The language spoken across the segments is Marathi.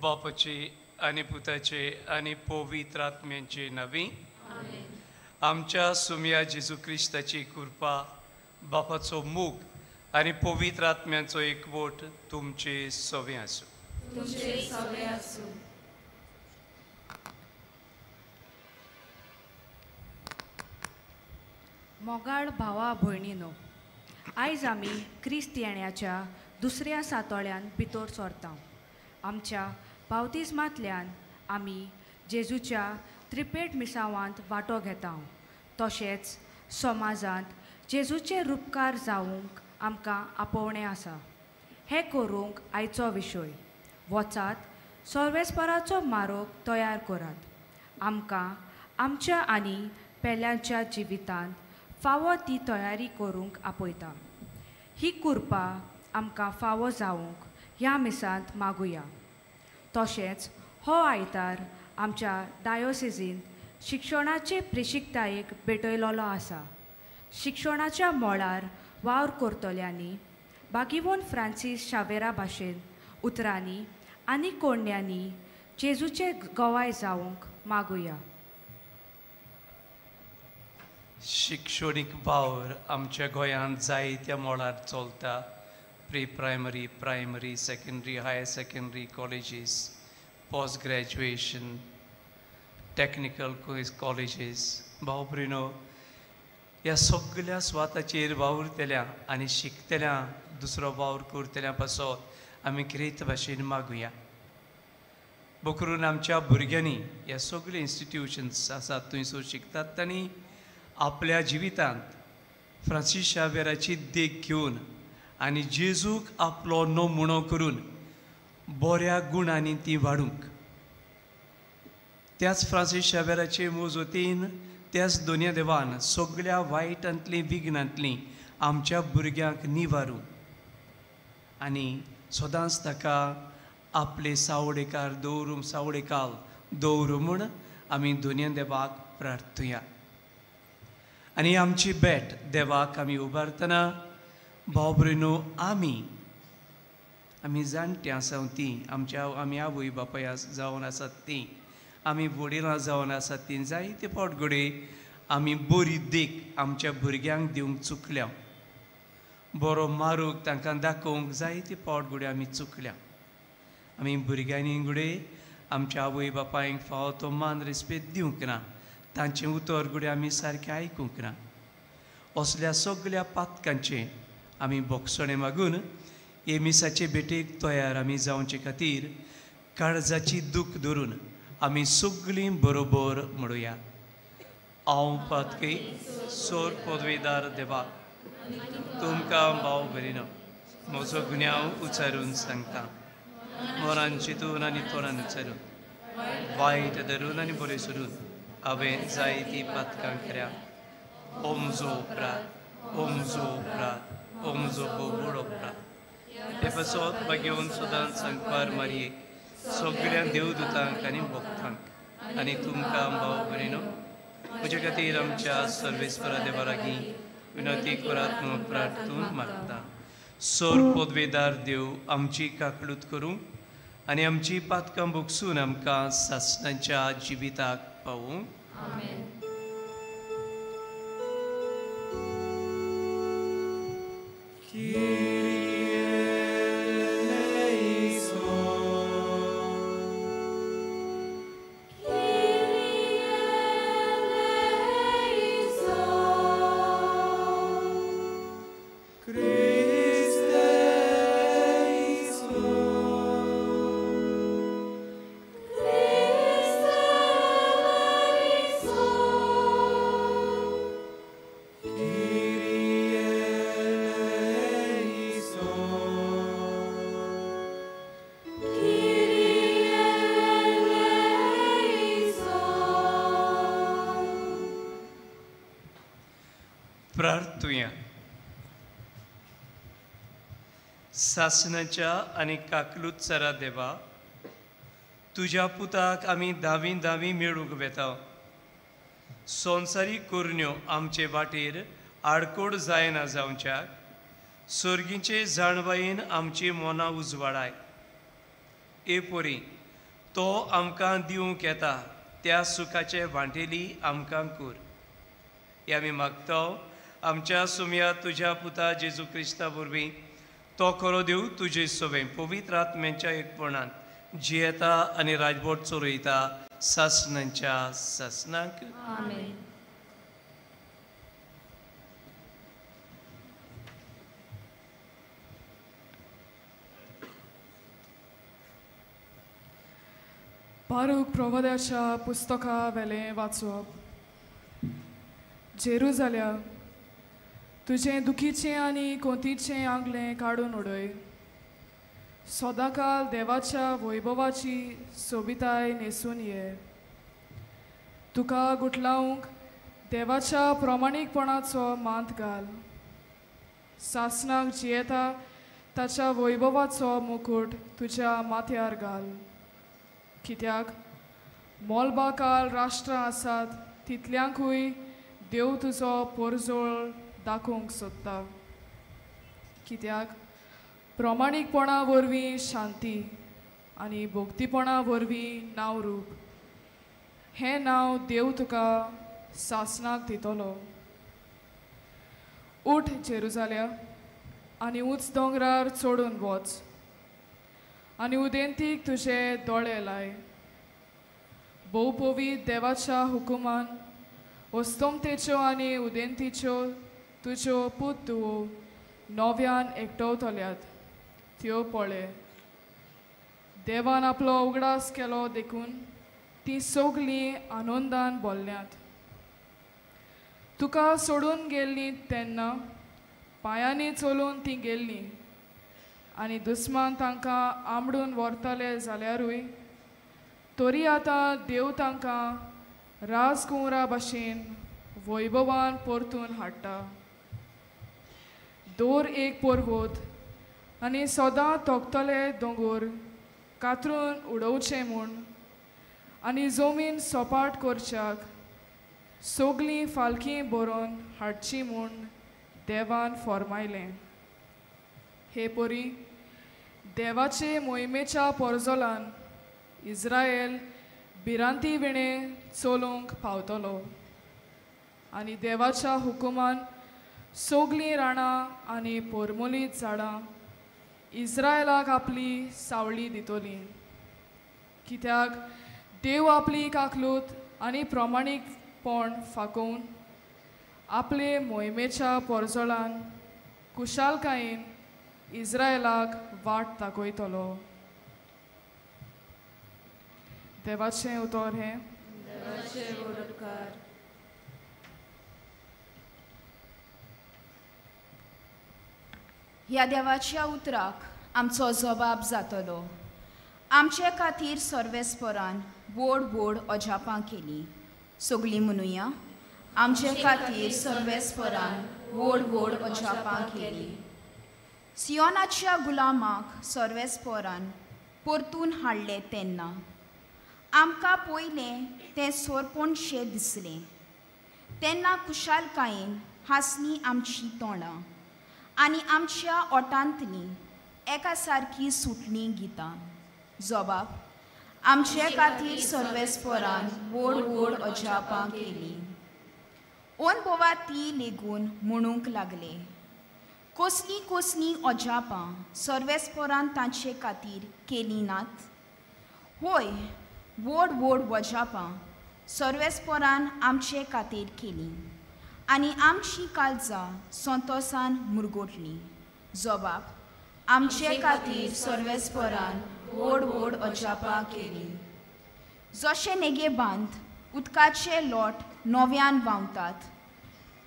बापाचे आणि पुताचे आणि पवित्र आत्म्यांचे नवी आमच्या सुम्या जेजू क्रिस्ताची कृपा बापाचो मोग आणि पवित्र आत्म्यांचो एकवट तुमचे सवे आसूं. मोगाळ भावा भयणीनो, आयज आमी क्रिस्त येण्याच्या दुसऱ्या सातोळ्यान भितर सरता. आमच्या बावतिजमांतल्यान आमी जेजूच्या त्रिपेट मिसावांत वांटो घेता. तशेंच समाजांत जेजूचे रुपकार जावंक आमकां आपोवणें आसा. हें करूंक आयचो विशय. वचात सर्वेस्पराचो मारोग तयार करात. आमकां आमच्या आनी पेल्यांच्या जिवितांत फावो ती तयारी करूंक आपयता. ही कृपा आमकां फावो जावंक ह्या मिसांत मागुया. तशेंच हो आयतार आमच्या डायोसिजीन शिक्षणाचे प्रेशिकतायेक भेटयलोलो आसा. शिक्षणाच्या मोळार वावर करतल्यांनी बागिवोन फ्रांसीस शावेरा भाशेन उतरांनी आनी कोंड्यांनी जेजूचे गवाय जावंक मागुया. शिक्षणीक वावर आमच्या गोंयांत जायत्या मोळार चलता. Pre primary, primary, secondary, higher secondary, colleges, post graduation, technical colleges. भाव भयणीनो, ह्या सगळ्या स्वाताचेर वावुरतल्या आनी शिकतल्या दुसरो वावर करतल्या पासत आमी ग्रेत भाशेन मागुया. बकरून आमच्या भुरग्यांनी ह्या सगळे इन्स्टिट्यूशन्स आसात थंयसर शिकतात तांणी आपल्या जिवितांत फ्रांसीस शावेराची देख घेवन आनी जेजूक आपलो नमुणो करून बऱ्या गुणांनी ती वाडूंक. त्याच फ्रांसीस शावेराचे मोजतीन त्याच दोनया देवान सगळ्या वायटांतली विघ्नांतली आमच्या भुरग्यांक निवारूं आनी सदांच ताका आपले सावडेकार दवरूं म्हूण आमी दोनया देवाक प्रार्थुया. आनी आमची भेट देवाक आमी उबारतना भाव भयणीनो, आमी जाणटी आसा तीं आमी आवय बापाय जावन आसात तीं, आमी वडिलां जावन आसात तीं, जायते फावट घडये आमी बरी देख आमच्या भुरग्यांक दिवंक चुकल्या. बरो मारूक तांकां दाखोवंक जायते फावट घडये आमी चुकल्या. आमी भुरग्यांनी घडये आमच्या आवय बापायक फावो तो मान रिस्पेद दिवंक ना. तांचें उतर घडये आमी सारकें आयकूंक ना. असल्या सगळ्या पातकांचे आमी बोगसणे मागून हे मिसाचे भेटेक तयार आमी जावचे खातीर काळजाची दूख धरून आमी सगळीं बरोबर म्हणुया. हांव पातकी सोर पदवेदार देवा तुमकां भाव भयणीनो म्हजो गुन्यांव उचारून सांगता. मनान चिंतून आनी तोंडान उचारून वायट धरून आनी बरें सोडून हांवें जायतीं पातकां केल्या. ओमजो उपरात, ओमजो उपरात, ओमजो बोबड उपरात. हे पासत घेवन सदांच सांगपार मारयेक सगळ्या देवदूतांक आनी भक्तांक आनी तुमकां भाव भयणीनो म्हजे खातीर आमच्या सर्वेस्परा देवा लागीं विनंती करात म्हणून प्रार्थून मागता. सोर पदवेदार देव आमची काकळूत करूं आनी आमची पातकां भोगसून आमकां सासणाच्या जिविताक पावूं. प्रार्थुया. सासणाच्या आनी काकलूत सरा देवा, तुज्या पुताक आमी दावी मेळूंक वेता. संवसारीक कुरण्यो आमचे वाटेर आडकोड जायना जावच्याक सर्गीचे जाणवायेन आमची मनां उजवाडाय. ए पोरी, तो आमकां दिवंक येता त्या सुखाचे वांटेली आमकां कर. हे आमी मागतो आमच्या सुमया तुज्या पुता जेजू क्रिस्ता वरवीं. तो खरो देव तुजे सोबे पवित्र आत्म्याच्या एकपणान जियेता आनी राजवट चलयता सासणांच्या सासणाक. आमेन. बारूक प्रवाद्याच्या पुस्तका वेलें वाचप. जेरुजाल्या, तुजें दुखीचें आनी कोंतीचें आंगलें काडून उडय. सदांकाल देवाच्या वैभवाची सोबिताय न्हेसून ये. तुका गुटलावंक देवाच्या प्रामाणीकपणाचो मांत घाल. सासणाक जियेता ताच्या वैभवाचो मुकुट तुज्या माथ्यार घाल. कित्याक मोलबाकाल राष्ट्रां आसात तितल्यांकूय देव तुजो पोरजोळ दाखोवंक सोदता. कित्याक प्रामाणीकपणा वरवीं शांती आनी भोक्तीपणा वरवीं नांवरूप हें नांव देव तुका सासणाक दितलो. उठ जेरुजाल्या आनी उंच दोंगरार चडून वच आनी उदेंतीक तुजे दोळे लाय. भोवपवीत देवाच्या हुकुमान वस्तोमतेच्यो आनी उदेंतीच्यो तुज्यो पूत धुवो नव्यान एकटवतल्यात त्यो पळय. देवान आपलो उगडास केलो देखून ती सगलीं आनंदान बोल्ल्यांत. तुका सोडून गेल्लीं तेन्ना पांयांनी चलून तीं गेल्लीं आनी दुस्मान तांकां आंबडून व्हरतले जाल्यारूय तरी आतां देव तांकां राजकुंवरा भाशेन वैभवान परतून हाडटा. दोर एक पर्वत आनी सदां तोगतले दोंगर कातरून उडोवचे म्हूण आनी जमीन सपाट करच्याक सगलीं फालकीं बरोवन हाडची म्हूण देवान फर्मायलें. हे परी देवाचे मोहिमेच्या पोरजोलान इस्रायल भिरांती विणें चलोवंक पावतलो आनी देवाच्या हुकुमान सगलीं राणां आनी पोरमोलीत झाडां इस्रायलाक आपली सावळी दितलीं. कित्याक देव आपली काकलूत आनी प्रामाणीकपण फाकोवन आपले मोहिमेच्या पोरजोलान कुशालकायेन इस्रायलाक वाट दाखयतलो. देवाचें उतर हें. ह्या देवाच्या उतराक आमचो जबाब जातलो. आमचे खातीर सर्वेस्परान व्हड व्हड अजापां केलीं. सगलीं म्हणुया, आमचे खातीर सर्वेस्परान व्हड व्हड अजापां केलीं. सियोनाच्या गुलामाक सर्वेस्परान परतून हाडले तेन्ना आमकां पयलें तें सोरपणशें दिसलें. तेन्ना कुशालकायेन हांसलीं आमचीं तोंडां आनी आमच्या ओठांतलीं एका सारकीं सुटलीं गितां. जबाब आमचे खातीर सर्वेस्परान व्हड व्हड अजापां केलीं. अनुभवा ती लेगून म्हणूंक लागले, कसलीं कसलीं अजापां सर्वेस्परान तांचे खातीर केलीं नात? होय, व्हड व्हड अजापां सर्वेस्परान आमचे खातीर केलीं आनी आमचीं काळजां संतोशान मुरगोटलीं. जबाब आमचे खातीर सर्वेस्परान व्हड व्हड अजापां केलीं. जशें नेगेबांत उदकाचे लोट नव्यान व्हांवतात,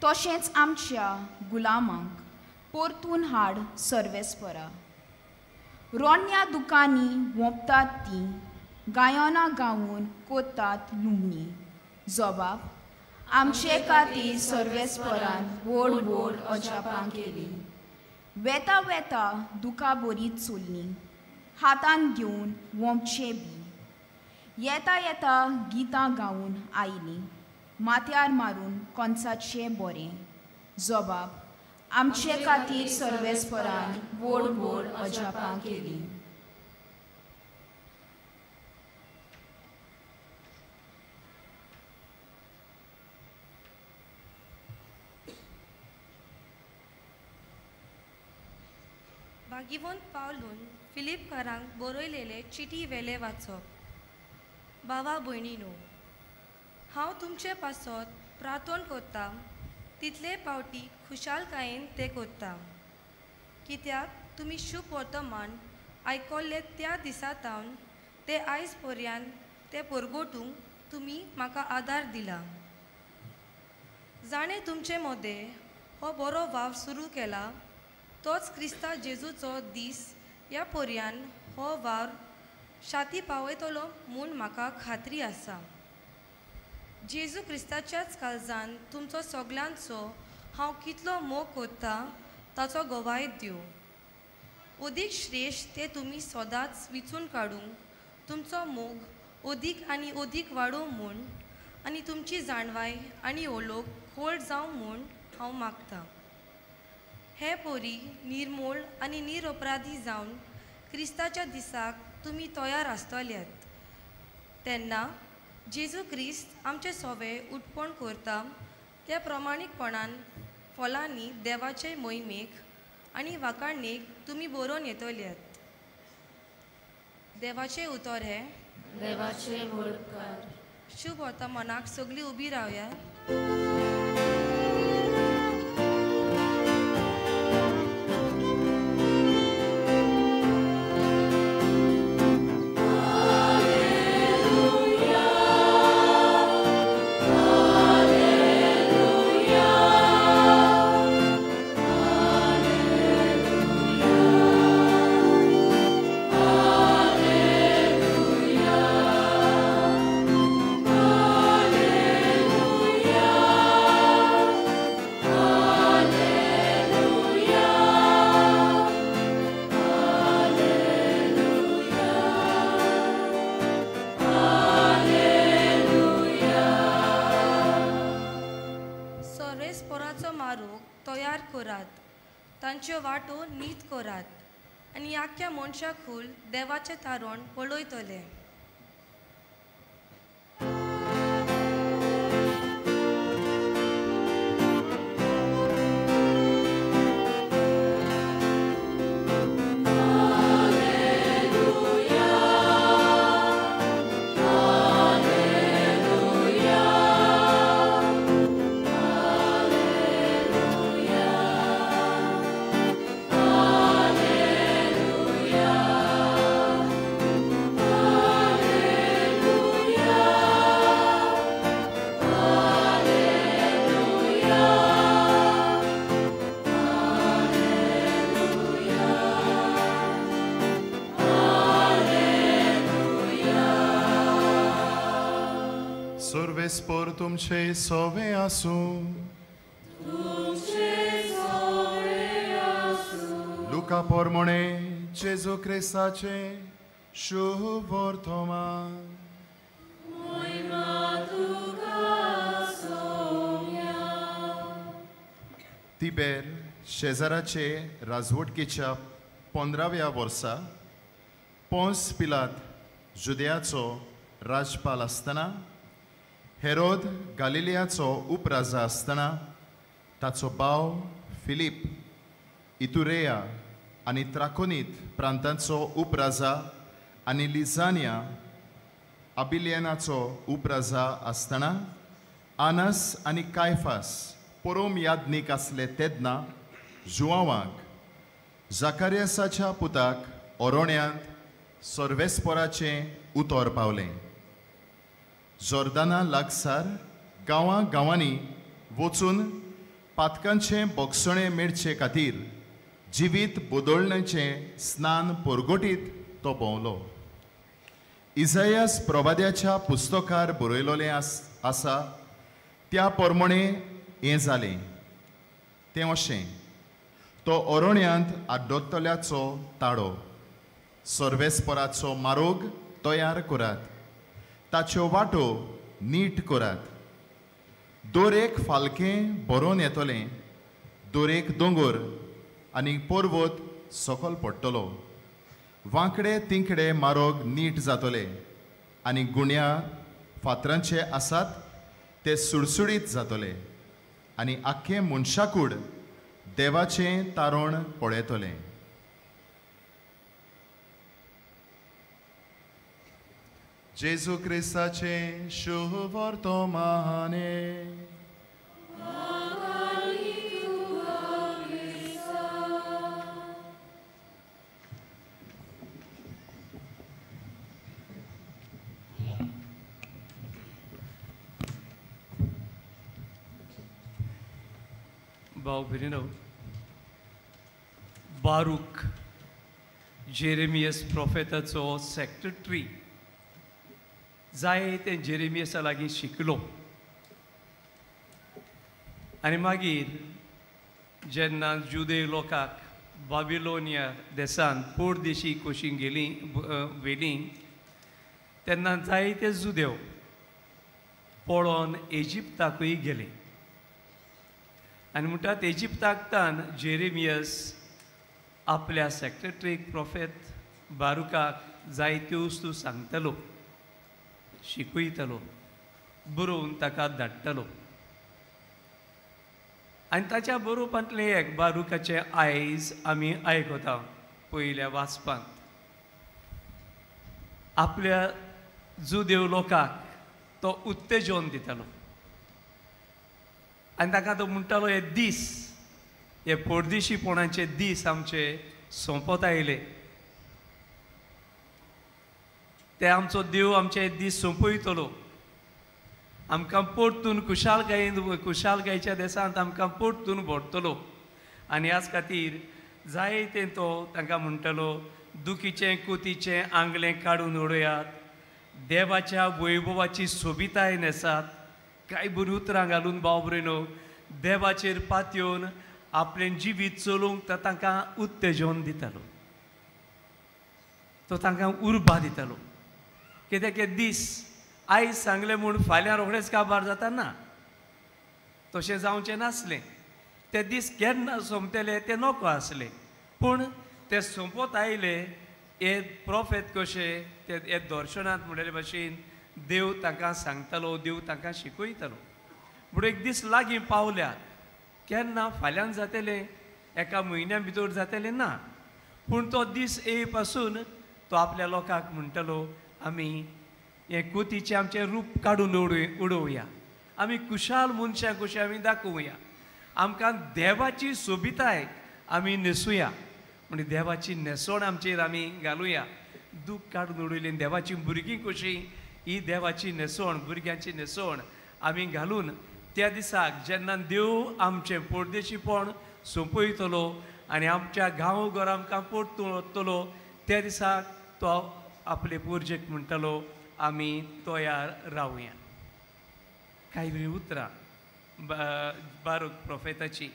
तशेंच आमच्या गुलामांक परतून हाड सर्वेस्परा. रोन्या दुकांनी वोंपतात तीं गायोनां गावून कोत्तात लुंगी. जबाब आमचे खातीर सर्वेस्परान व्हड व्हड अजापां केलीं. वेता वेता दुका बरीच चुल्लीं, हातान घेवन वोंपचे बी. येता येता गितां गावून आयलीं, माथ्यार मारून कोंचाचें बरें. जबाब आमचे खातीर सर्वेस्परान व्हड व्हड अजापां केलीं. बागिवंत पावलून फिलिपकारांक बरयलेले चिटी वेले वाचप। भावा भयणीनो, हांव तुमचे पासत प्रार्थना करतां तितले पावटी खुशालकायेन ते करतां, कित्याक तुमी शुभ वर्तमान आयकल्ले त्या दिसातावन ते आयज पर्यंत ते परगोटूंक तुमी म्हाका आदार दिला। जाणें तुमचे मदें हो बरो वाव सुरू केला, तोच क्रिस्ता जेजूचो दीस ह्या पर्यंत हो वाव शाती पावयतलो म्हूण म्हाका खात्री आसा। जेजू क्रिस्ताच्याच काळजान तुमचो सगळ्यांचो हांव कितलो मोग करतां ताचो गवाय दिव। अदीक श्रेश्ठ ते तुमी सदांच विचून काडूंक, तुमचो मोग अदीक आनी अदीक वाडूं म्हूण आनी तुमची जाणवाय आनी ओळख खोल जावं म्हूण हांव मागतां। हे पोरी निर्मोळ आनी निरपराधी जावन क्रिस्ताच्या दिसाक तुमी तयार आसतल्यात, तेन्ना जेजू क्रिस्त आमचे सोवे उठपण करता त्या प्रमाणीकपणान फलांनी देवाचे मोहिमेक आनी वाखाणणेक तुमी बरोवन येतल्यात। देवाचे उतर हे देवाचे वळखकार। शुभ वर्तमानाक सगळीं उबी रावया। तांच्यो वाटो नीत करात आनी आख्या मनशाकूल देवाचें तारण पळयतले। Spor तुमचे सोवे आसूं, लुका पोरमोणे जेजू क्रिस्ताचे शुभ वर्तमान। तिबेर शेजाराचे राजवटकेच्या 15व्या वर्सा पोंस पिलात जुदेयाचो राजपाल आसतना हेरोद गालिलियाचो उपराजा आसतना ताचो भाव फिलीप इतुरेया आनी त्राकोनीत प्रांतांचो उपराजा आनी लिझानिया अबिलियनाचो उपराजा आसतना आनस आनी कायफास परोम याज्ञीक आसले तेदना जुआवांक जाकारियासाच्या पुताक ओरोण्यांत सर्वेस्पोराचें उतर पावलें। जॉर्दाना लागसार गांवां गांवांनी वचून पातकांचें बोगसणें मेळचे खातीर जिवीत बदलण्याचें स्नान परगोटीत तो भोंवलो। इसायास प्रवाद्याच्या पुस्तकार बरयलोलें आसा त्या प्रमाणे हें जालें। तें अशें, तो ओरोण्यांत आड्डोतल्याचो ताळो, सर्वेस्पराचो मारोग तयार करात, ताच्यो वाटो नीट करात। दोरेक फालकें बरोवन येतलें, दोरेक दोंगर आनी पर्वत सकयल पडटलो। वांकडे तिंकडे मारोग नीट जातले आनी गुण्या फातरांचे आसात ते सुडसुडीत जातले आनी आख्खे मनशाकूड देवाचें तारण पळयतलें। जेजू क्रिस्ताचे शुभ वर्तमाने भाव भयणीनो, बारूक जेरेमियस प्रोफेताचो सेक्रेटरी जायते जेरेमियसा लागीं शिकलो आनी मागीर जेन्ना जुदे लोकांक बाबिलोनिया देशांत पोरदेशी कोशींक व्हेली तेन्ना जायते जुदेव पळोवन इजिप्ताकूय गेले आनी म्हणटात इजिप्ताकतान जेरेमियस आपल्या सेक्रेटरीक प्रोफेत बारुकाक जायत्यो वस्तू सांगतलो, शिकयतलो, बरोवन ताका धाडटलो. आनी ताच्या बरोवपांतले एक बारुकाचे आयज आमी आयकता पयल्या वाचपांत. आपल्या जुदेव लोकांक तो उत्तेजन दितालो आनी ताका तो म्हणटालो हे दीस, हे परदेशीपणाचे दीस आमचे सोंपत आयले. ते आमचो देव आमचे दीस सोंपयतलो. आमकां परतून कुशालकायेच्या देशांत आमकां परतून भरतलो. आनी ह्याच खातीर जायते तो तांकां म्हणटलो दुखीचें कुतीचें आंगलें काडून उडयात, देवाच्या वैभवाची सोबिताय नेसात. कांय बरीं उतरां घालून बाबरेनो देवाचेर पातयेवन आपलें जिवीत चलोवंक तो तांकां उत्तेजन दितालो, तो तांकां उर्बा दितालो. कित्याक हे दीस आयज सांगलें म्हूण फाल्यां रोखडेंच काबार जाता ना, तशें जावचें नासलें. ते दीस केन्ना सोंपतले तें नोको आसलें, पूण ते सोंपत आयले. हे प्रोफेत कशें ते हे दर्शनांत म्हणलेले भाशेन देव तांकां सांगतालो, देव तांकां शिकयतालो. पूण एक दीस लागीं पावल्यात. केन्ना फाल्यां जातलें, एका म्हयन्या भितर जातलें ना, पूण तो दीस येय पासून तो आपल्या लोकांक म्हणटलो आमी हे कोतीचें आमचें रूप काडून उडोवया, आमी कुशाल मनशां कशें आमी दाखोवया, आमकां देवाची सोबिताय आमी न्हेसूया. म्हणजे देवाची न्हेसोण आमचेर आमी घालुया. दूख काडून उडयली देवाची भुरगीं कशीं ही देवाची न्हेसोण, भुरग्यांची न्हेसोण आमी घालून त्या दिसाक जेन्ना देव आमचें परदेशीपण सोंपयतलो आनी आमच्या गांव घरा आमकां परतून व्हरतलो, त्या दिसाक तो आपले पुर्जेक म्हणटलो आमी तयार रावया. कांय बरीं उतरां बारूक प्रोफेताची.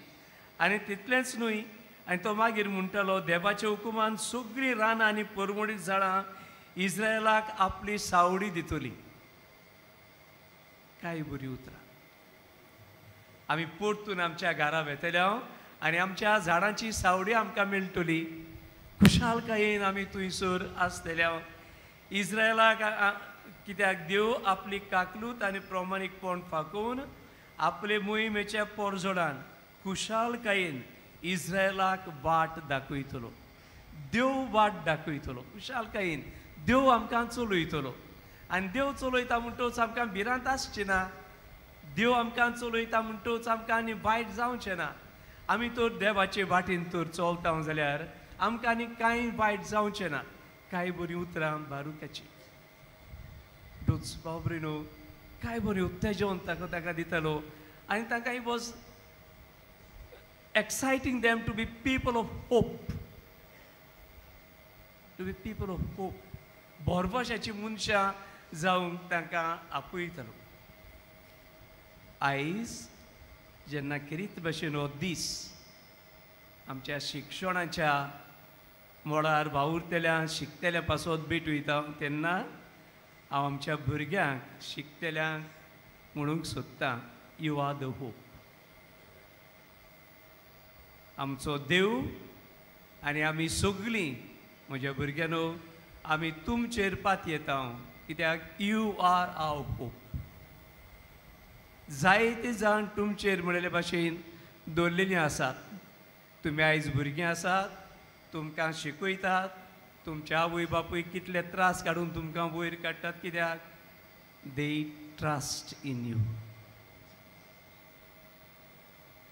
आनी तितलेंच न्हय, आनी तो मागीर म्हणटलो देवाच्या हुकुमान सगळीं रानां आनी परमळीं झाडां इस्रायलाक आपली सावडी दितली. कांय बरीं उतरां. आमी परतून आमच्या घरा वेतल्या आनी आमच्या झाडांची सावडी आमकां मेळटली. खुशालकायेन आमी थंयसर आसतल्या. इस्रायलाक कित्याक देव आपली काकलूत आनी प्रामाणीकपण फाकोवन आपले मोहिमेच्या पोरजोडान खुशालकायेन इस्रायलाक वाट दाखयतलो. देव वाट दाखयतलो खुशालकायेन. देव आमकां चलयतलो आनी देव चलयता म्हणटच आमकां भिरांत आसचें ना. देव आमकां चलयता म्हणटच आमकां आनी वायट जावचें ना. आमी तर देवाचे वाटेन तर चलता जाल्यार आमकां आनी कांय वायट जावचें ना. कांय बरीं उतरां बारुकाची. डोच बाबरेनो कांय बरें उत्तेजन ताका दितालो आनी तांकां he was exciting them to be people of hope, to be people of hope. भरवशाची मनशां जावंक तांकां आपयतालो. आयज जेन्ना किरीत भशेन हो दीस आमच्या शिक्षणाच्या मोडार वावुरतेल्या शिकतेल्या पासत भेट वयता तेन्ना हांव आमच्या भुरग्यांक शिकतेल्यांक म्हणूंक सोदतां यू आर द होप. आमचो देव आनी आमी सगळीं म्हज्या भुरग्यानो आमी तुमचेर पातयेता कित्याक यू आर आवर होप. जायते जाण तुमचेर म्हणले भाशेन दवरलेलीं आसात. तुमी आयज भुरगीं आसात, तुमकां शिकयतात, तुमच्या आवय बापूय कितले त्रास काडून तुमकां वयर काडटात कित्याक दे ट्रस्ट इन यू.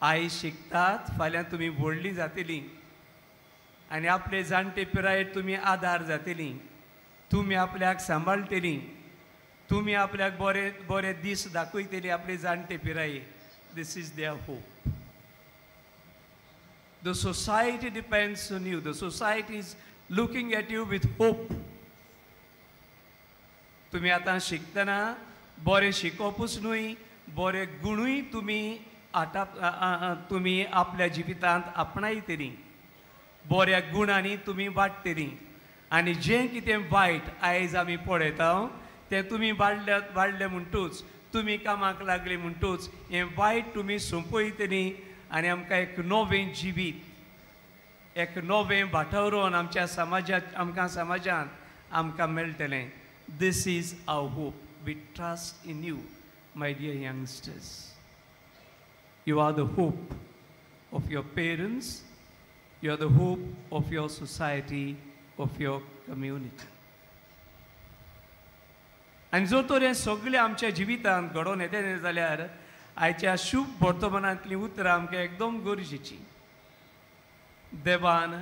आयज शिकतात फाल्यां तुमी व्हडलीं जातलीं आनी आपले जाणटे पिरायेर तुमी आदार जातलीं. तुमी आपल्याक सांबाळटलीं. तुमी आपल्याक बरे बरे दीस दाखयतलीं आपले जाणटे पिरायेर. This is their hope. The society depends on you. The society is looking at you with hope. तुमी आतां शिकतना बरें शिकोवपूच न्हय, बरे गुणूय तुमी तुमी आपल्या जिवितांत आपणायतलीं. बऱ्या गुणांनी तुमी वाडटलीं. आनी जें कितें वायट आयज आमी पळयता तें तुमी वाडले म्हणटूच, तुमी कामाक लागले म्हणटूच हें वायट तुमी सोंपयतलीं आनी आमकां एक नवें जिवीत, एक नवें वातावरण आमच्या समाजांत आमकां मेळटलें. This is our hope. We trust in you, my dear youngsters. You are the hope of your parents. You are the hope of your society, of your community. आनी जर तर हें सगळें आमच्या जिवितांत घडोवन येतें जाल्यार आयच्या शुभ वर्तमानांतलीं उतरां आमकां एकदम गरजेचीं. देवान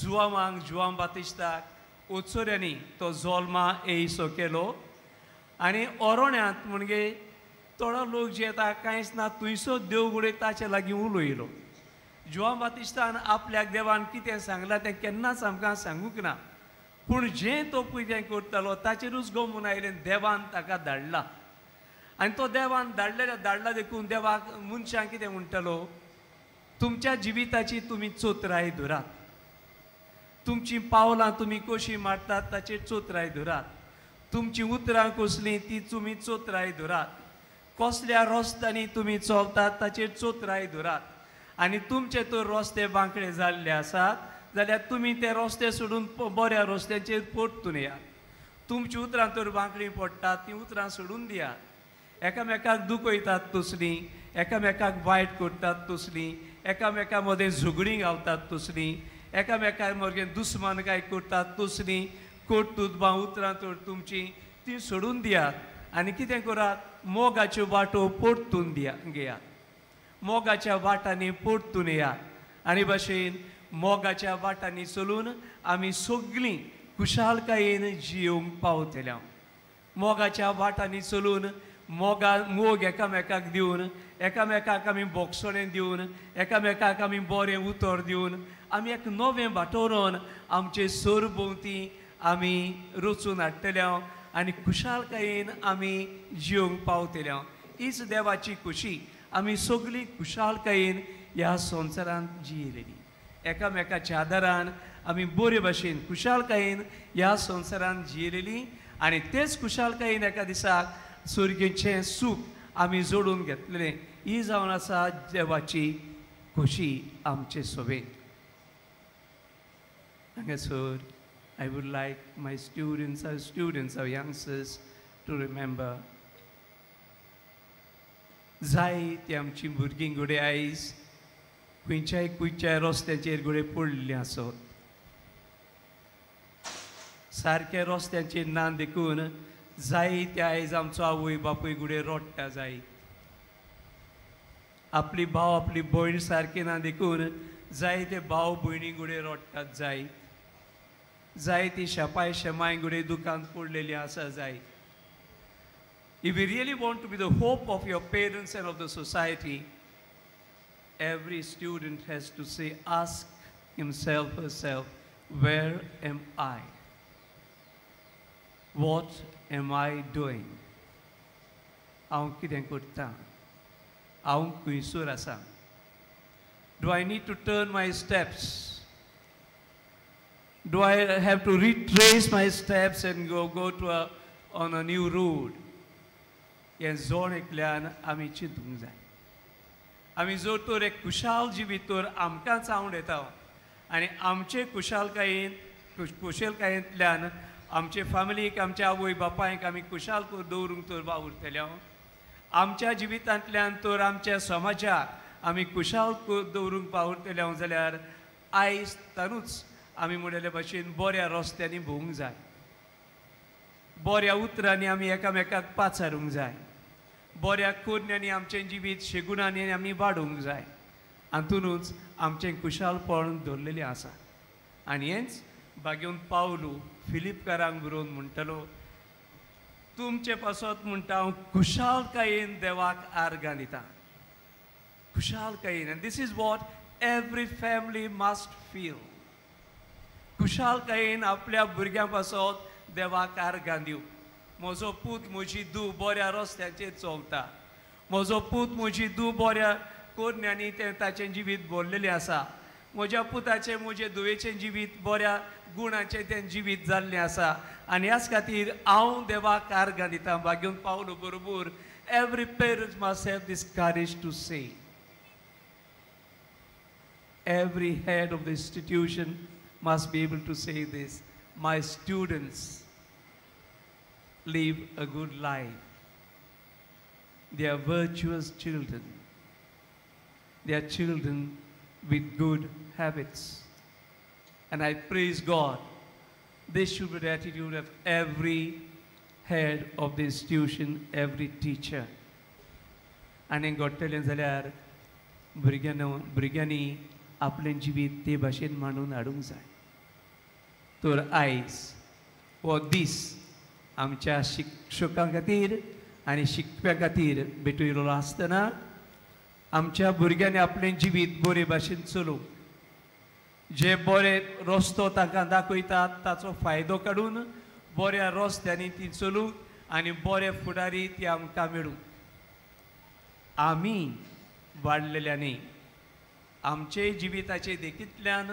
जुआम बातिस्ताक ओचोऱ्यांनी तो जल्मा येयसो केलो आनी ओरोण्यांत म्हणजे थोडो लोक जे येता कांयच ना थंयसर देव घडये ताचे लागीं उलयलो. जुआम बातिस्तान आपल्याक देवान कितें सांगलां तें केन्नाच आमकां सांगूंक ना, पूण जें तो कितें करतालो ताचेरूच गमून आयलें देवान ताका धाडला. आनी तो देवान धाडला देखून देवाक मनशांक कितें म्हणटालो, तुमच्या जिविताची तुमी चोत्राय धरात. तुमचीं पावलां तुमी कशीं मारतात ताचेर चोत्राय धरात. तुमचीं उतरां कसलीं ती तुमी चोत्राय धरात. कसल्या रस्त्यांनी तुमी चलतात ताचेर चोत्राय धरात. आनी तुमचे तर रस्ते बांकडे जाल्ले आसात जाल्यार तुमी ते रस्ते सोडून बऱ्या रस्त्याचेर परतून येयात. तुमचीं उतरां तर बांकडी पडटात तीं उतरां सोडून दियात. एकामेकाक दुखयतात तसलीं, एकामेकाक वायट करतात तसलीं, एकामेका मदें झगडीं घालतात तसलीं, एकामेका मदें दुस्मानकाय करतात तसलीं कर्तुत्वां उतरां तर तुमचीं तीं सोडून दियात. आनी कितें करात, मोगाच्यो वाटो परतून घेयात. मोगाच्या वाटांनी परतून येयात. आनी भाशेन मोगाच्या वाटांनी चलून आमी सगळीं खुशालकायेन जियोंक पावतल्या. मोगाच्या वाटांनी चलून मोग एकामेकाक दिवन, एकामेकाक आमी बोगसोणें दिवन, एकामेकाक आमी बरें उतर दिवन आमी एक नवें वातावरण आमचे सरभोंवती आमी रचून हाडटल्या आनी खुशालकायेन आमी जियोंक पावतल्या. हीच देवाची खुशी. आमी सगळीं खुशालकायेन ह्या संवसारांत जियेलेलीं. एकामेकाच्या आदारान आमी बरे भाशेन खुशालकायेन ह्या संवसारांत जियेलेलीं आनी तेच खुशालकायेन एका दिसाक सुर्गेचें सूख आमी जोडून घेतलेलें. ही जावन आसा देवाची खुशी आमचे सोबेत. हांगासर I would like my students, our youngsters, to remember जायतीं आमचीं भुरगीं घडये आयज खंयच्याय रस्त्याचेर घडये पडलेलीं आसत. सारक्या रस्त्याचेर ना देखून जायते आयज आमचो आवय बापूय घडये रडटा जाय. आपली भाव आपली भयण सारकी ना देखून जायते भाव भयणी घडये रडटात जाय. जायतीं शेपाय शेमाय घडये दुकान पडलेलीं आसा जाय. If we really want to be the hope of your parents and of the society, every student has to say, ask himself, herself, where am I? What am I doing? हांव कितें करतां? हांव खंयसर आसां? Do I need to turn my steps? Do I have to retrace my steps and go on a new road? हें जोड एकल्यान आमी चिंतूंक जाय. आमी जर तर एक खुशाल जिवीत तर आमकांच आवड येता आनी आमचे खुशालकायेंतल्यान आमचे फॅमिलीक, आमच्या आवय बापायक आमी खुशाल दवरूंक तर वावुरतल्या. आमच्या जिवितांतल्यान तर आमच्या समाजाक आमी खुशाल दवरूंक वावुरतल्या जाल्यार आयज तानूच आमी म्हणले भाशेन बऱ्या रस्त्यांनी भोवंक जाय, बऱ्या उतरांनी आमी एकामेकाक पाचारूंक जाय, बऱ्या कोन्यांनी आमचें जिवीत शेगुणांनी आमी वाडोवंक जाय. हातूनच आमचें कुशालपण दवरलेलें आसा. आनी हेंच बागेवन पावलू फिलिपकारांक बरोवन म्हणटलो, तुमचे पासत म्हणटा हांव कुशालकायेन देवाक आर्गां दितां. कुशालकायेन. This is what every family must feel. कुशालकायेन आपल्या भुरग्यां पासत देवाक आर्गां दिवं. म्हजो पूत म्हजी धूव बऱ्या रस्त्याचेर चलता, म्हजो पूत म्हजी धूव बऱ्या कोन्यांनी ताचें जिवीत भरलेलें आसा, म्हज्या पुताचें म्हजे धुवेचें जिवीत बऱ्या गुणाचें तें जिवीत जाल्लें आसा. आनी ह्याच खातीर हांव देवाक आर्गां दितां. बागेवन पावलो बरोबर every parent must have this courage to say. Every head of the institution must be able to say this: my students live a good life. They are virtuous children. They are children with good habits. And I praise God. This should be the attitude of every head of the institution, every teacher. आनी घडटलें जाल्यार भुरग्यांनी आपलें जिवीत ते भाशेन मांडून हाडूंक जाय. तर आयज हो दीस आमच्या शिक्षकां खातीर आनी शिकप्यां खातीर भेटयलो आसतना आमच्या भुरग्यांनी आपलें जिवीत बरे भाशेन चलोवंक, जे बरे रस्तो तांकां दाखयतात ताचो फायदो काडून बऱ्या रस्त्यांनी ती चलूंक आनी बरे फुडारी ती आमकां मेळूंक. आमी वाडलेल्यांनी आमचे जिविताचे देखींतल्यान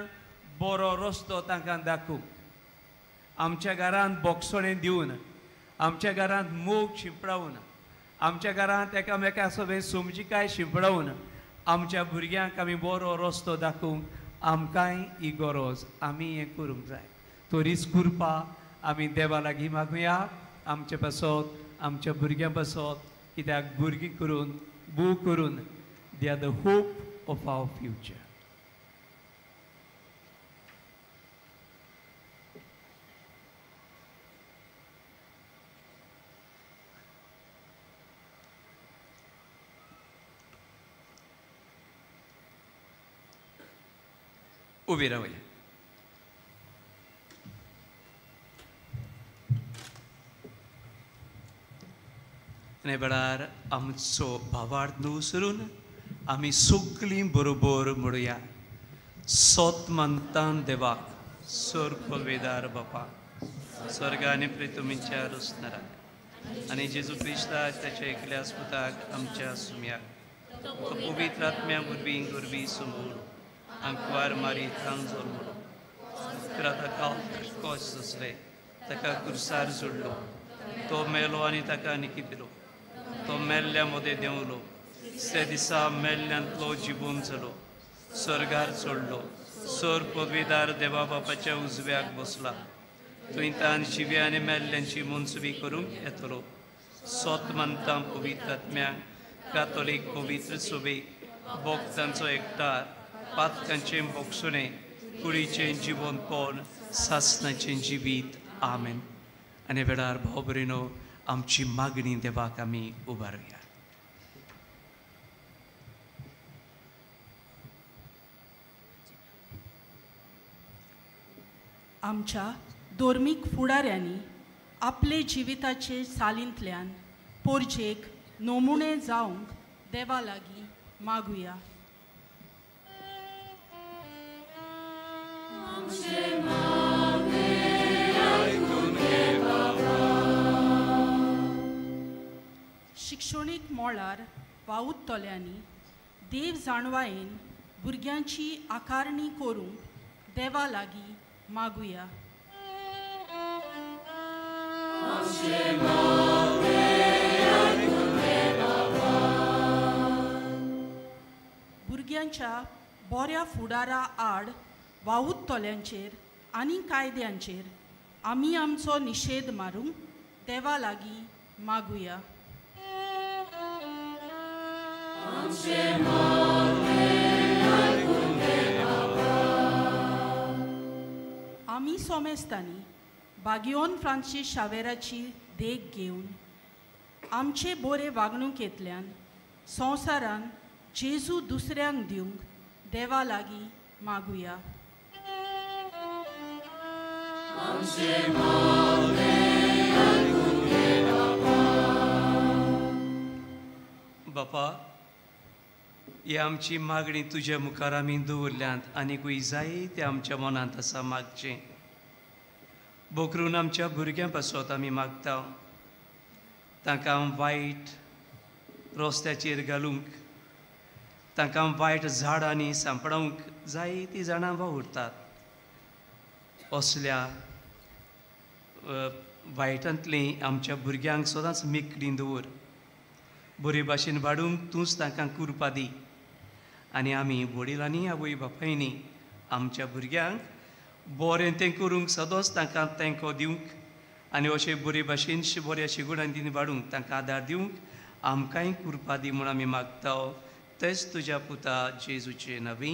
बरो रस्तो तांकां दाखोवंक, आमच्या घरांत बोगसणें दिवन, आमच्या घरांत मोग शिंपडावन, आमच्या घरांत एकामेका सगळें समजिकाय शिंपडावन आमच्या भुरग्यांक आमी बरो रस्तो दाखोवंक आमकांय ही गरज. आमी हें करूंक जाय. तो रिस्क करपा आमी देवा लागीं मागुया आमचे पासत, आमच्या भुरग्यां पासत, कित्याक भुरगीं करून बू करून they are the hope of our future. उबे रावया. आनी वेळार आमचो भावार्थ नुसरून आमी सगळीं बरोबर म्हणुया. सोत मानतां देवाक, सोर पलवेदार बापाक, स्वर्गांनी प्रितुमीच्या रुसनाराक आनी जेजू क्रिस्ताक ताच्या एकल्या पुताक आमच्या सुम्याक, तो पवित्र आत्म्या वरवीं गोरवी समोर आंकवार मारी थांग जोडलो, ताका कोस दसले, ताका कुर्सार जोडलो, तो मेलो आनी ताका निकितलो, तो मेल्ल्या मदें देंवलो, ते दिसा मेल्ल्यांतलो जिवून जालो, स्वर्गार चडलो, सोर पदवीदार देवा बापाच्या उजव्याक बसला, थंय तान जिव्या आनी मेल्ल्यांची मनसुबी करूंक येतलो. सोत मानता पवित्र आत्म्याक, कातोलीक पवित्र सभेक, भक्तांचो एकठार, पातकांचें भोगसणें, कुडीचें जिवनपण, सासणाचें जिवीत. आमेन. आनी वेळार भाव भयणो आमची मागणी देवाक आमी उबारुया. आमच्या धोर्मीक फुडाऱ्यांनी आपले जिविताचे सालींतल्यान पोरजेक नमुणे जावंक देवा लागीं मागुया. शिक्षणीक मोळार वावुरतल्यांनी देव जाणवायेन भुरग्यांची आकारणी करूंक देवा लागीं मागुया. भुरग्यांच्या बऱ्या फुडारा आड वावुरतल्यांचेर आनी कायद्यांचेर आमी आमचो निशेध मारूंक देवा लागीं मागुया. आमी सोमेस्तांनी बागियोन फ्रांसीस शावेराची देख घेवन आमचे बरे वागणुकेंतल्यान संवसारान जेजू दुसऱ्यांक दिवंक देवा लागीं मागुया. बापा, ही आमची मागणी तुज्या मुखार आमी दवरल्यांत आनीकूय जायते आमच्या मनांत आसा मागचें. बोकरून आमच्या भुरग्यां पासत आमी मागता, तांकां वायट रस्त्याचेर घालूंक, तांकां वायट झाडांनी सांपडावंक जायतीं जाणां वावुरतात. असल्या वायटांतली आमच्या भुरग्यांक सदांच मेकळीं दवर. बरे भाशेन वाडूंक तूंच तांकां कुरपा दी. आनी आमी वडिलांनी आवय बापायनी आमच्या भुरग्यांक बरें तें करूंक सदांच तांकां तेंको दिवंक आनी अशें बरे भाशेन बऱ्या शिगुणांनी वाडूंक तांकां आदार दिवंक आमकांय कुरपा दी म्हूण आमी मागता. तेच तुज्या पुता जेजूचे नवी.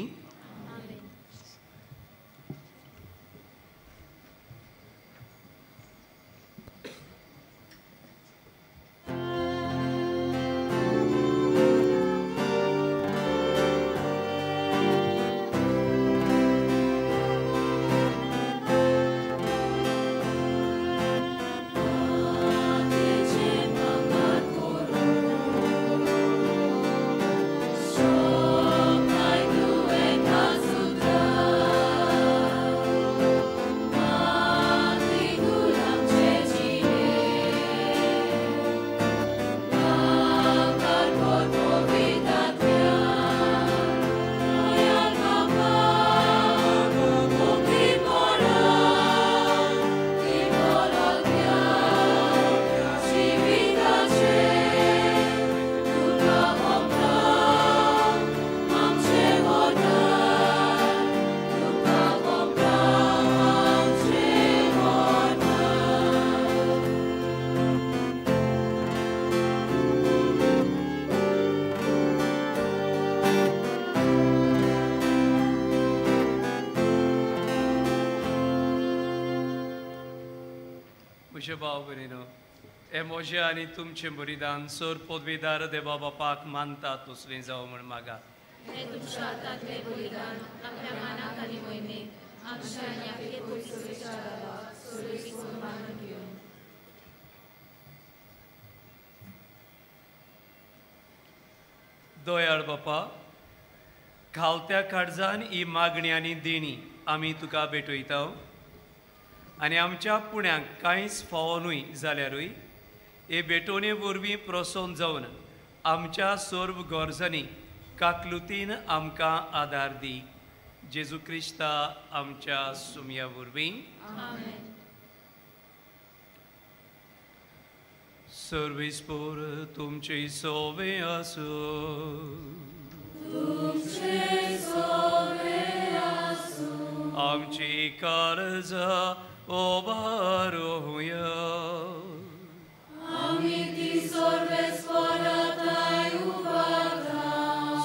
म्हजे भाव भयणीनो, हे म्हजें आनी तुमचें बलिदान सर पदवीदार देवा बापाक मानतात तसलें जावं म्हूण मागा. हे तुमच्या हातांतलें बलिदान आपल्या मानाक आनी मोहिमेक आमच्या आनी आपले पयसुवेचाराला सुरळीत करून मानून घेवन. दयाळ बापा, खावत्या काळजान ही मागणी आनी देणी आमी तुका भेटयता. आनी आमच्या पुण्यांक कांयच फावो न्हय जाल्यारूय हे भेटोवणे वरवीं प्रसन्न जावन आमच्या सर्व गरजांनी काकलुतीन आमकां आदार दी. जेजू क्रिस्ता आमच्या सुमया वरवीं. सर्वेस्पर तुमचे सोवे आसूं. आमची काळजां ओबारूया.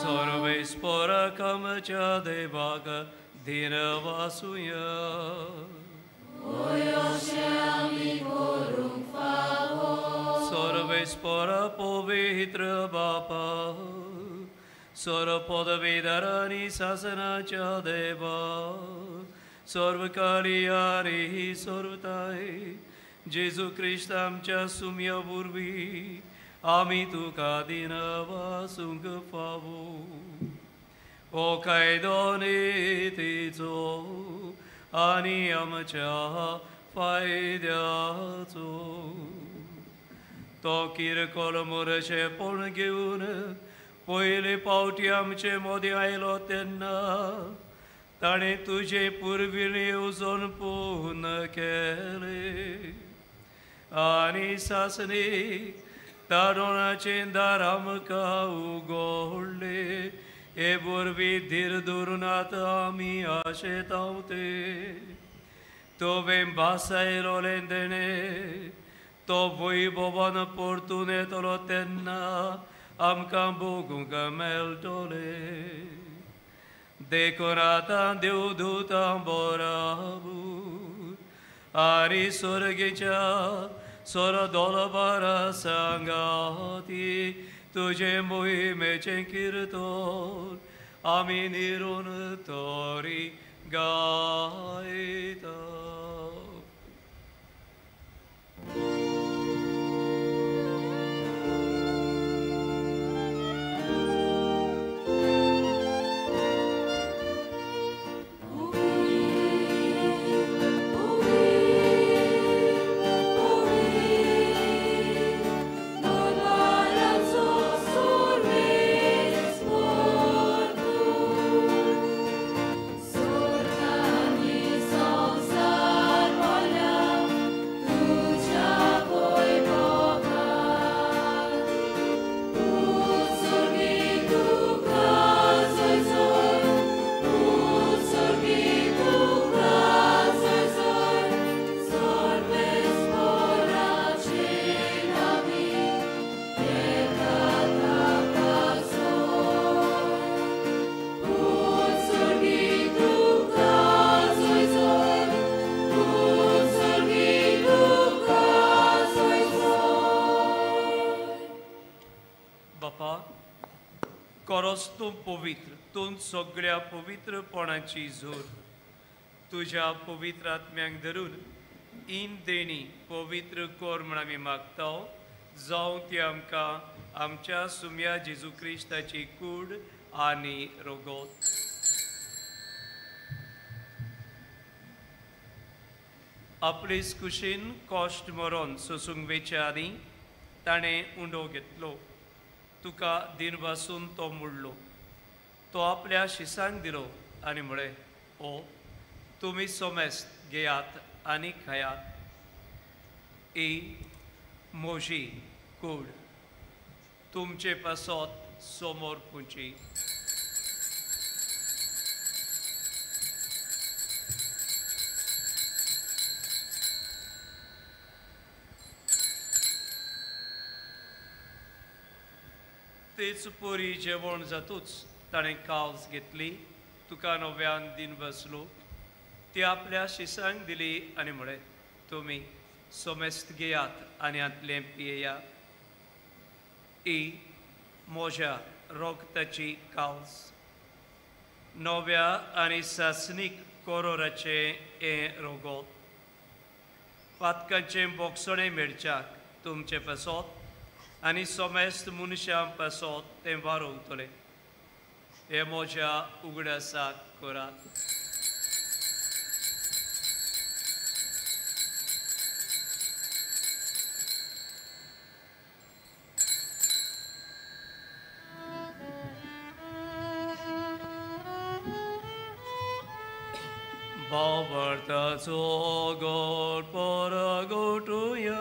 सर्वेस्पराक आमच्या देवाक धीर वासुया. सर्वेस्पर पवित्र बापा, सर्व पदवीधर आनी शासनाच्या देवा, सर्वकारी आनी सर्वताय जेजू क्रिस्त आमच्या सुमया वरवीं आमी तुका दिन वासूंक फावो. ओ कायदो नितीचो आनी आमच्या फायद्याचो तो किरकोळ मोरशेपण घेवन पयले फावटी आमचे मदीं आयलो तेन्ना ताणें तुजे पुर्विल्ले येवजण पूर्ण केले आनी सासणी तारुणाचें दार आमकां उगडले. हे वरवीं धीर धरून आतां आमी आशेताव ते तुवें भासायलोलें देणें तो वैभवान परतून येतलो तेन्ना आमकां भोगूंक मेळटलें. देखून आतां देवदूतां बराबू आनी स्वर्गेच्या सोरदोलबारा सांगाती तुझे मोहिमेचे कीर्तन आमी निरून तोरी गायता. खरोच तूं पवित्र, तूं सगळ्या पवित्रपणाची जोर. तुझ्या पवित्र आत्म्याक धरून इन देणी पवित्र कोर म्हण आमी मागता. जावं ती आमकां आमच्या सुम्या जेजू क्रिस्ताची कूड आनी रोगोत. आपलीच कुशीन कॉस्ट मरोन सोसूंक वेच्या आनी ताणें उंडो घेतलो. तुका दिन पासून तो मुडलो. तो आपल्या शिसांक दिलो आनी म्हळें, ओ तुमी सोमेस्त घेयात आनी खायात. ही मोजी कूड तुमचे पासत समोर पुंची. तेच पोरी जेवण जातूच ताणें कावज घेतली. तुका नव्यान दिन बसलो. ती आपल्या शिसांक दिली आनी म्हळें, तुमी सोमेस्त घेयात आनी आतलें पियेया. ही म्हज्या रोगताची कावज. नव्या आनी सासणीक कोरोराचे हें रोगोत. पातकांचें बोगसणें मेळच्याक तुमचे पासत आनी सोमेस्त मनशां पासत तें वारोवतलें. हे म्हज्या उगडासाक करात. भावार्थाचो गोड परगोटुया.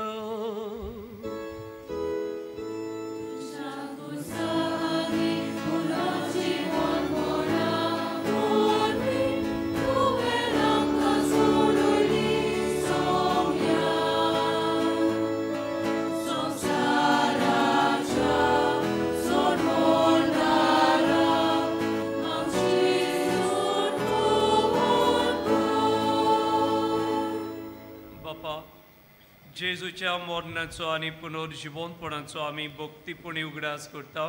जेजूच्या मरणाचो आनी पुनर्जिवनपणाचो आमी भक्तीपणी उगडास करता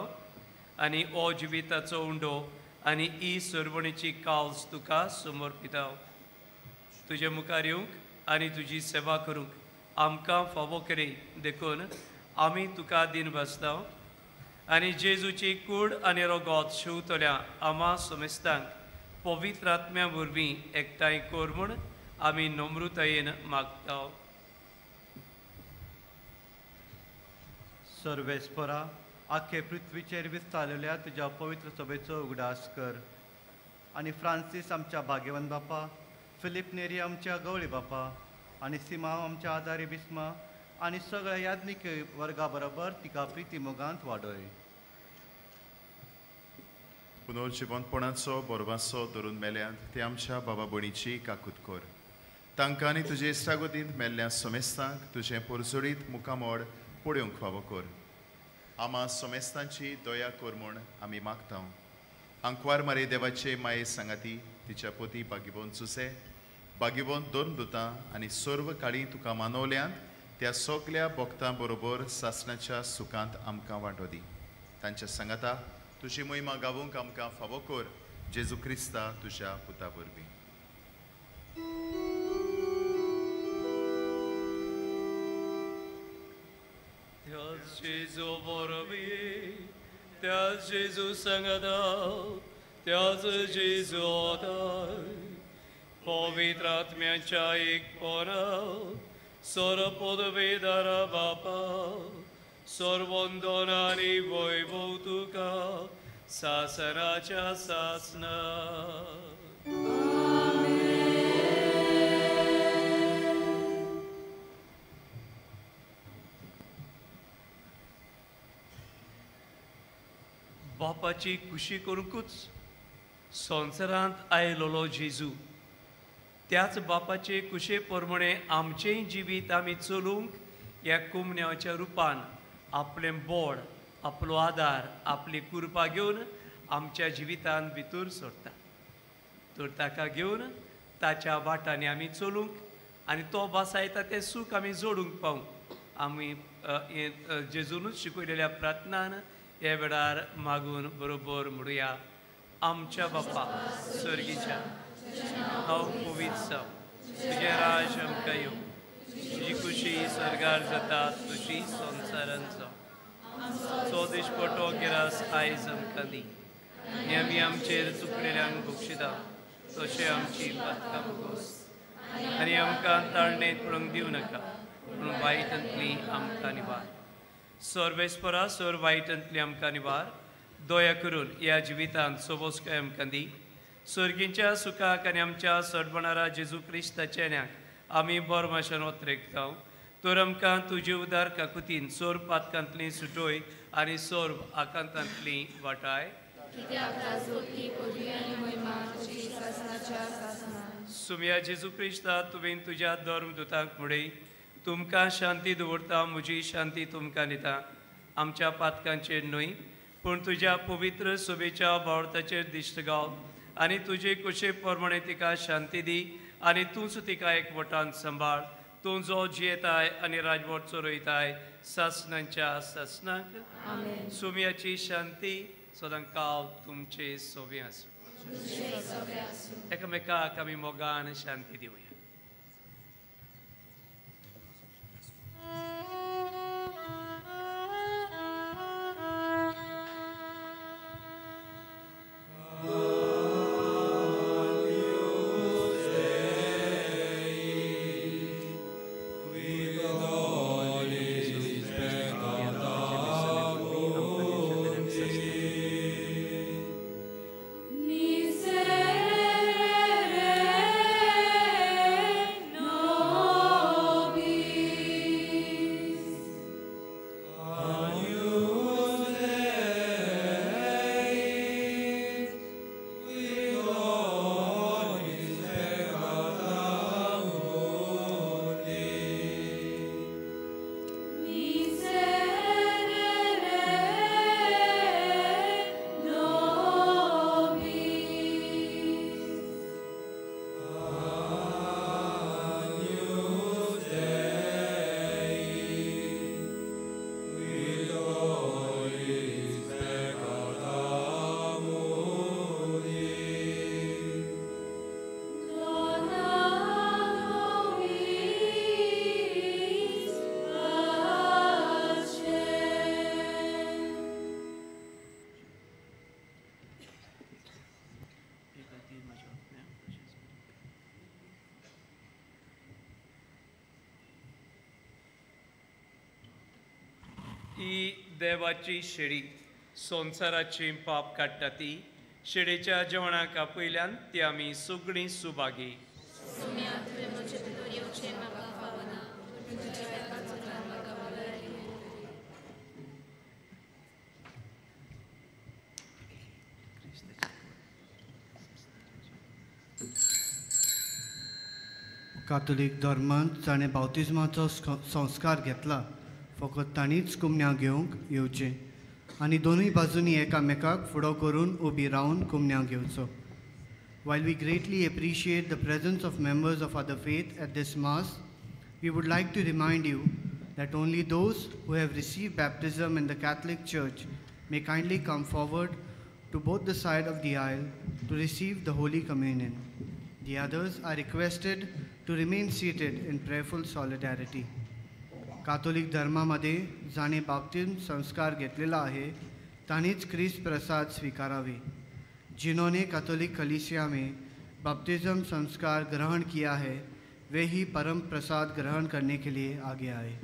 आनी हो जिविताचो उंडो आनी ही सर्वणीची कावज तुका समर्पिता. तुजे मुखार येवंक आनी तुजी सेवा करूंक आमकां फावो करे देखून आमी तुका दिन बसता आनी जेजूची कूड आनी रोगोत शिवतल्या आमा समेस्तांक पवित्र आत्म्या वरवीं एकठांय कर म्हूण आमी नम्रतायेन मागता. सर्वेस्परा आख्खे पृथ्वीचेर विस्तारलेल्या तुज्या पवित्र सभेचो उगडास कर आनी फ्रांसीस आमच्या भाग्यवान बापा, फिलीप नेरी आमच्या गवळी बापा आनी सिमा आमच्या आदारी बिस्मा आनी सगळ्या याज्ञिक वर्गा बरोबर तिका प्रिती मोगांत वाडय. पुनर्जिवनपणाचो बोरवासो धरून मेल्यांत ते आमच्या बाबा भयणीची काकूत कर. तांकां आनी तुजे इश्टागोदींत मेल्ल्या समेस्तांक तुजें परजोडीत मुखामोड पळोवंक फावो कर. आमा समेस्तांची दया कर म्हूण आमी मागता. अंकवार मारी देवाचे माये सांगाती तिच्या पोती बागिबोन सुसे बागिबोन दोन दुतां आनी सर्व काळी तुका मानवल्यांत त्या सगल्या भक्तां बरोबर सासणाच्या सुखांत आमकां वांटो दी. तांच्या सांगाता तुजी मोहिमा गावूंक आमकां फावो कर. जेजू क्रिस्ता तुज्या पुता वरवीं. Jezu worowi, त्याच जेजू सांगता, त्याच जेजू ओताय, पवित्र आत्म्याच्या एकपणा, सर्व पदवेदारा बापा, सर्वोंदोन आनी वैभव तुका, सासनाच्या सासना. बापाची खुशी करूंकूच संवसारांत आयलोलो जेजू, त्याच बापाचे कुशे प्रमाणे आमचेय जिवीत आमी चलूंक ह्या कुमन्याच्या रुपान आपलें बोड, आपलो आदार, आपली कृपा घेवन आमच्या जिवितांत भितर सरता. तर ताका घेवन ताच्या वाटांनी आमी चलूंक आनी तो बसायता तें सूख आमी जोडूंक पावूंक आमी जेजूनच शिकयलेल्या प्रार्थनान ह्या वेळार मागून बरोबर म्हणुया. आमच्या बापा सर्गीच्या, हांव पवित्र जावं, तुजें राज आमकां येवं, तुजी खुशी स्वर्गार जाता तशी संवसारांत जावं. चो दिसपटो गिरास आयज आमकां दी, आनी आमी आमचेर चुकलेल्यांक बक्षिता तशें आमची पातकां भोगोस, आनी आमकां ताळणेंत पडूंक दिवं नाका, पूण वायटांतली आमकां निवार. सर्वेस्परा सर वायटांतली आमकां निवार. दया करून ह्या जिवितांत सोबोसकाय आमकां दी. सर्गींच्या सुखाक आनी आमच्या सडबणारा जेजू क्रिस्ताच्या न्याक आमी बरमाशान वत्रेकता. तर आमकां तुजे उदार काकुतीन सोर पातकांतली सुटोय आनी सोर आकांतांतली वाटाय. सुमया जेजू क्रिस्ता तुवें तुज्या धर्मदुतांक म्हणय, तुमकां शांती दवरता, म्हजी शांती तुमकां दिता. आमच्या पातकांचेर न्हय पूण तुज्या पवित्र सोबेच्या भावर्थाचेर दिश्ट घाल आनी तुजे कुशे प्रमाणे तिका शांती दी आनी तूंच तिका एकवटान सांबाळ. तूं जो जियेताय आनी राजवट चोरयताय सासणांच्या सासणाक. सुमयाची शांती सदां काल तुमचे सोबे आसूं. एकामेकाक आमी मोगान शांती दिवया. ही देवाची शेळी संवसाराची पाप काडटा ती. शेळेच्या जेवणाक आपयल्यान ती आमी सगळीं सुभागी. कातोलीक धर्मांत जाणें बावतिजमाचो संस्कार घेतला, फकत तांणीच कुमन्या घेवंक येवचें आनी दोनूय बाजूंनी एकामेकाक फुडो करून उबी रावन कुमन्या घेवचो. While we greatly appreciate the presence of members of other faith at this Mass, we would like to remind you that only those who have received baptism in the Catholic Church may kindly come forward to both the side of the aisle to receive the Holy Communion. The others are requested to remain seated in prayerful solidarity. Catholic धर्मामध्ये जाणे बाप्तिस्म संस्कार घेतलेला आहे तानीच ख्रिस्त प्रसाद स्वीकारावे। जिन्होंने कैथोलिक कलीसिया में बपतिस्म संस्कार ग्रहण किया है वे ही परम प्रसाद ग्रहण करने के लिए आगे आए।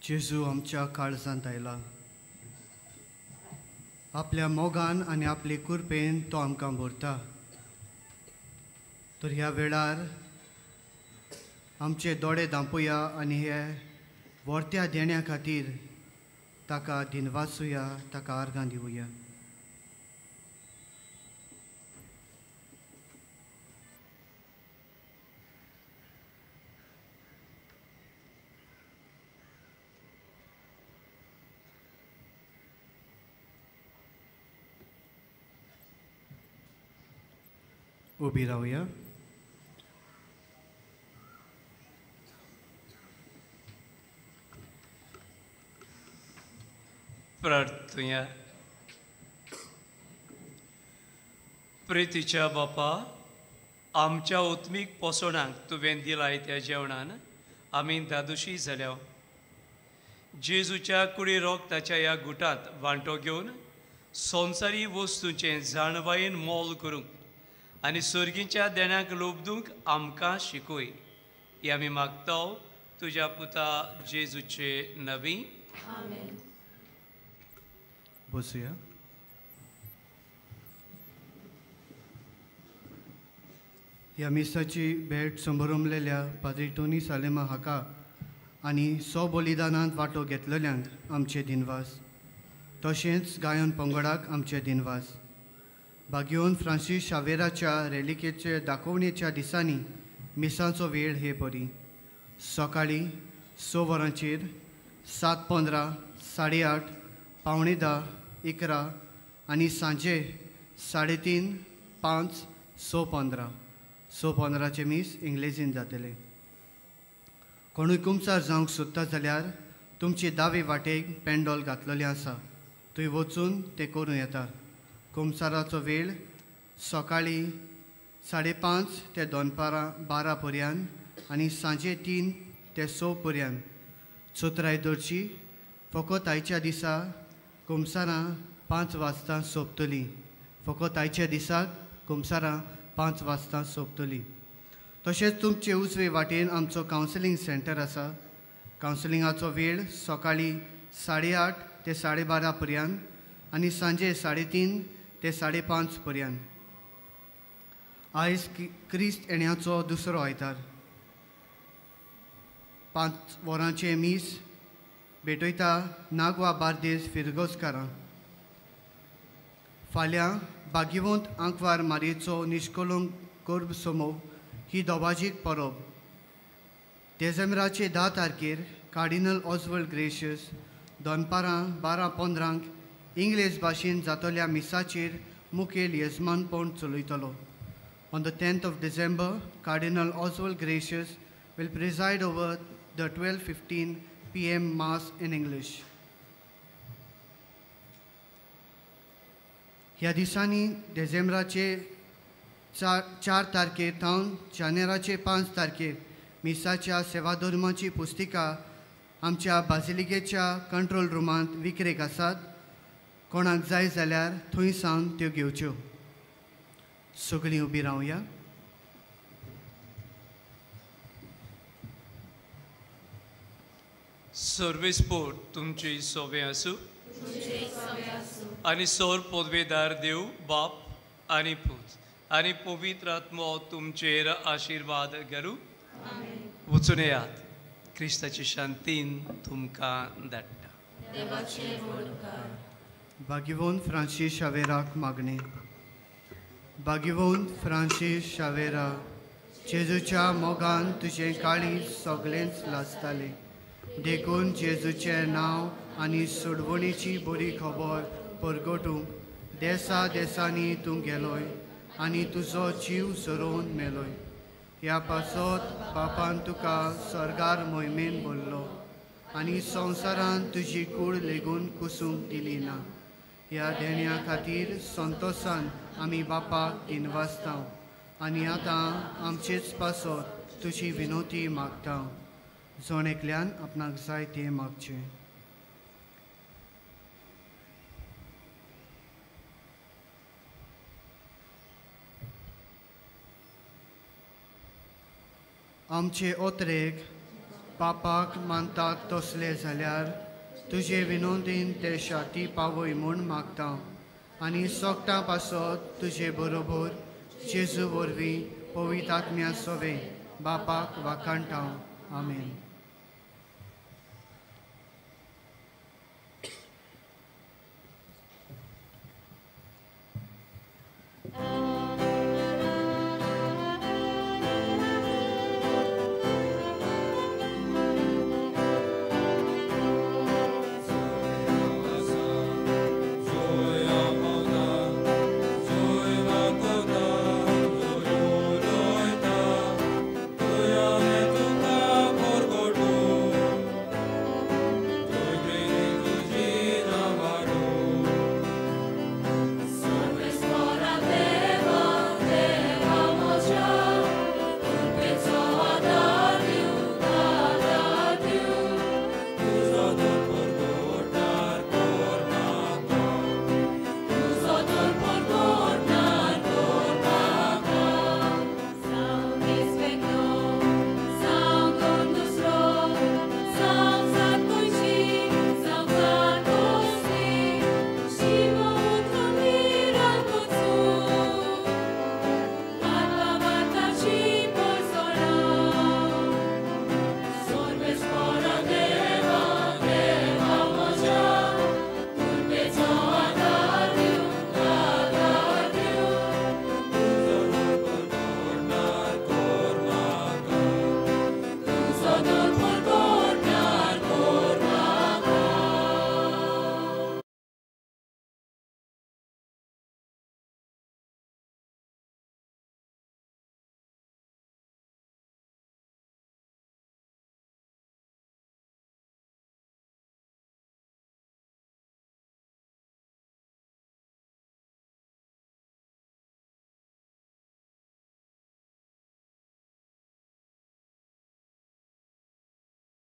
जेजू आमच्या काळजांत आयला। आपल्या मोगान आनी आपले कुरपेन तो आमकां भरता। तर ह्या वेळार आमचे दोळे धांपूया आनी हे वर्त्या देण्या खातीर ताका दिनवासुया, ताका आर्गां दिवया। उबी रावया. प्रार्थया. प्रितीच्या बापा, आमच्या ओत्मीक पोसोणांक तुवें दिलाय त्या जेवणान आमी दादोशी जाल्या. जेजूच्या कुडी रोगताच्या ह्या गुटांत वांटो घेवन संवसारी वस्तूंचें जाणवायेन मोल करूंक आनी सर्गीच्या देण्याक लोबदूंक आमकां शिकय. ही आमी मागताव तुज्या पुता जेजूचे नवी. आमेन. बसूया. ह्या मिसाची भेट संभरमलेल्या पाद्री टोनी सालेमा हाका आनी बलिदानांत वांटो घेतलेल्यांक आमचे दिनवास. तशेंच गायन पंगडाक आमचे दिनवास. भाग्योन फ्रांसीस शावेराच्या रेलिकेचे दाखोवणेच्या दिसांनी मिसांचो वेळ हे परी. सकाळीं 6 वरांचेर, 7:15, 8:30, 9:45, 11 आनी सांजे 3:30, 5, 6:15. 6:15चे मीस इंग्लिशीन जातले. कोणूय कुमसार जावंक सोदता जाल्यार तुमचे दावे वाटेक पेंडॉल घातलेलें आसा. थंय वचून तें करूं येता. कुमसाराचो वेळ सकाळीं 5:30 ते दनपारां 12 पर्यंत आनी सांजे 3 ते 6 पर्यंत. चोत्रायदोरची फकत आयच्या दिसा कुमसारां 5 वाजता सोंपतलीं. फकत आयच्या दिसाक कुमसारां 5 वाजता सोंपतलीं. तशेंच तुमचे उजवे वाटेन आमचो कावन्सिलींग सेंटर आसा. कावन्सिलिंगाचो वेळ सकाळीं 8:30 ते 12:30 पर्यंत आनी सांजे 3:30 ते 5:30 पर्यंत. आयज क्रिस्त येण्याचो दुसरो आयतार. 5 वरांचे मीस भेटयता नागवा बार्देस फिरगोसकारां. फाल्यां भाग्यवंत आंकवार मारयेचो निश्कलंक कोर्ब समोव ही दोबाजीक परब. डिसेंबराचे 10 तारखेर कार्डिनल ऑस्वल्ड ग्रेशियस दनपारां 12:15 इंग्लीश भाशेन जातल्या मिसाचेर मुखेल येजमानपण चलयतलो. On the 10th of December, Cardinal Oswald Gracious will preside over the 12:15 p.m. Mass in English. ह्या दिसांनी डिसेंबराचे 4 तारखेर थावन जानेराचे 5 तारखेर मिसाच्या सेवाधर्माची पुस्तिका आमच्या बाजिलिकेच्या कंट्रोल रुमांत विक्रेक आसात. कोणाक जाय जाल्यार थंय सावन त्यो घेवच्यो. सगळीं उबी रावया. सर्वीस पोर्ट तुमची सोबे आसूं आनी सोर पदवेदार देव बाप आनी पूत आनी पवित्र आत्मो तुमचेर आशिर्वाद करूं. वचून येयात. क्रिस्ताची शांतीन तुमकां धाडटा. भाग्यवंत फ्रांसीस शावेराक मागणे. भाग्यवंत फ्रांसीस शावेरा, जेजूच्या मोगान तुजें काळीज सगळेंच लाजतालें. देखून जेजूचें नांव आनी सोडवणेची बरी खबर परगटूंक देसा देसांनी तूं गेलोय आनी तुजो जीव सरोवन मेलोय. ह्या पासत बापान तुका सर्गार मोहिमेन भरलो आनी संवसारान तुजी कूड लेगून कुसूंक दिली ना. ह्या देण्या खातीर संतोशान आमी बापाक दिनवासतांव आनी आतां आमचेच पासत तुजी विनोती मागता. जोण एकल्यान आपणाक जाय तें मागचें. आमचे ओतरेक पापाक मानतात तसले जाल्यार तुजे विनोदीन ते शाती पावय म्हूण मागता आनी सोगटा पासत तुजे बरोबर जेजू वरवीं पवित्र आत्म्या सोवे बापाक वाखाणटा. आमेन.